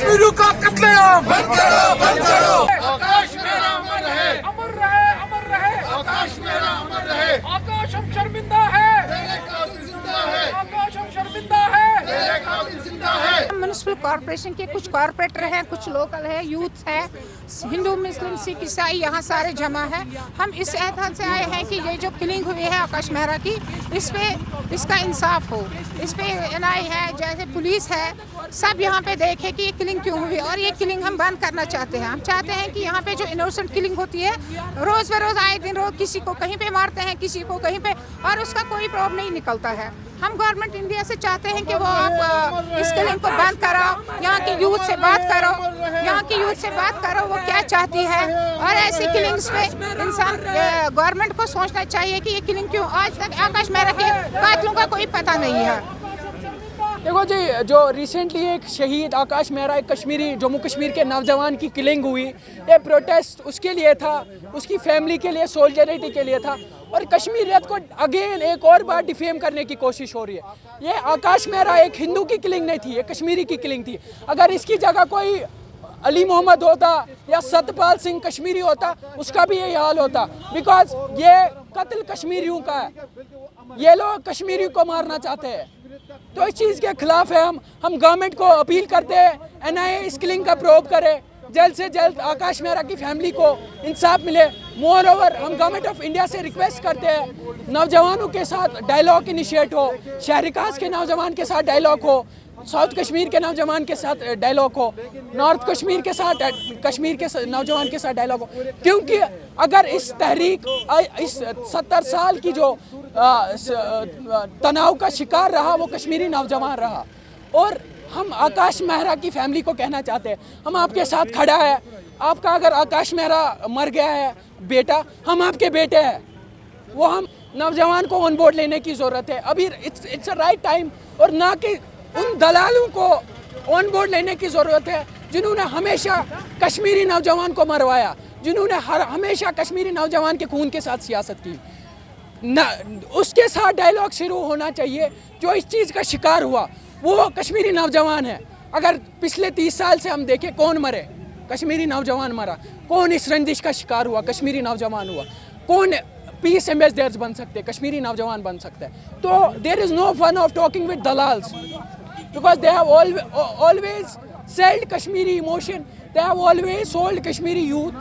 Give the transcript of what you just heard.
कश्मीरियों का कत्लेआम बंद करो आकाश मेरा अमर रहे, अमर रहे, अमर रहे। आकाश मेरा अमर रहे, आकाश हम शर्मिंदा है, तेरे कातिल जिंदा है, आकाश हम शर्मिंदा है। तेरे कातिल जिंदा है। म्युनिसिपल कॉरपोरेशन के कुछ कॉरपोरेटर हैं, कुछ लोकल है, यूथ है, हिंदू मुस्लिम सिख ईसाई यहाँ सारे जमा है। हम इस एहसास से आए हैं कि ये जो किलिंग हुई है आकाश मेहरा की, इस पे इसका इंसाफ हो। इस पे एनआई है, जैसे पुलिस है, सब यहाँ पे देखे कि ये किलिंग क्यों हुई और ये किलिंग हम बंद करना चाहते हैं। हम चाहते हैं कि यहाँ पे जो इनोसेंट किलिंग होती है रोज़ बरोज़ आए दिन रोज किसी को कहीं पे मारते हैं, किसी को कहीं पे, और उसका कोई प्रॉब्लम नहीं निकलता है। हम गवर्नमेंट इंडिया से चाहते हैं कि वो आप इस किलिंग को बंद कराओ, यहाँ की यूथ से बात करो, यहाँ की यूथ से बात करो वो क्या चाहती है। और ऐसी किलिंग्स पे इंसान गवर्नमेंट को सोचना चाहिए कि ये किलिंग क्यों। आज तक आकाश मेहरा के कातिलों का कोई पता नहीं है। देखो जी, जो रिसेंटली एक शहीद आकाश मेहरा, एक कश्मीरी जम्मू कश्मीर के नौजवान की किलिंग हुई, ये प्रोटेस्ट उसके लिए था, उसकी फैमिली के लिए, सोल्जरिटी के लिए था, और कश्मीरियत को अगेन एक और बार डिफेम करने की कोशिश हो रही है। ये आकाश मेहरा एक हिंदू की किलिंग नहीं थी, ये कश्मीरी की किलिंग थी। अगर इसकी जगह कोई अली मोहम्मद होता या सतपाल सिंह कश्मीरी होता, उसका भी यही हाल होता, बिकॉज ये कत्ल कश्मीरियों का है। ये लोग कश्मीरी को मारना चाहते हैं, तो इस चीज़ के खिलाफ है। हम गवर्नमेंट को अपील करते हैं, एनआईए इस किलिंग का प्रोब करे, जल्द से जल्द आकाश मेहरा की फैमिली को इंसाफ मिले। मोर ओवर हम गवर्नमेंट ऑफ इंडिया से रिक्वेस्ट करते हैं, नौजवानों के साथ डायलॉग इनिशिएट हो, शहरिकास के नौजवान के साथ डायलॉग हो, साउथ कश्मीर के नौजवान के साथ डायलॉग हो, नॉर्थ कश्मीर के साथ, कश्मीर के नौजवान के साथ डायलॉग हो। क्योंकि अगर इस तहरीक, इस 70 साल की जो तनाव का शिकार रहा वो कश्मीरी नौजवान रहा। और हम आकाश मेहरा की फैमिली को कहना चाहते हैं, हम आपके साथ खड़ा है। आपका अगर आकाश मेहरा मर गया है बेटा, हम आपके बेटे हैं, वो हम नौजवान को ऑन बोर्ड लेने की ज़रूरत है अभी। इट्स अ राइट टाइम, और ना कि उन दलालों को ऑन बोर्ड लेने की ज़रूरत है जिन्होंने हमेशा कश्मीरी नौजवान को मरवाया, जिन्होंने हमेशा कश्मीरी नौजवान के खून के साथ सियासत की। उसके साथ डायलॉग शुरू होना चाहिए। जो इस चीज़ का शिकार हुआ वो कश्मीरी नौजवान है। अगर पिछले 30 साल से हम देखें, कौन मरे? कश्मीरी नौजवान मरा। कौन इस रंजिश का शिकार हुआ? कश्मीरी नौजवान हुआ। कौन पीस एम्बेसडर्स बन सकते? कश्मीरी नौजवान बन सकते हैं। तो there is no fun of talking with दलाल्स, because they have always sold Kashmiri emotion, they have always sold Kashmiri youth,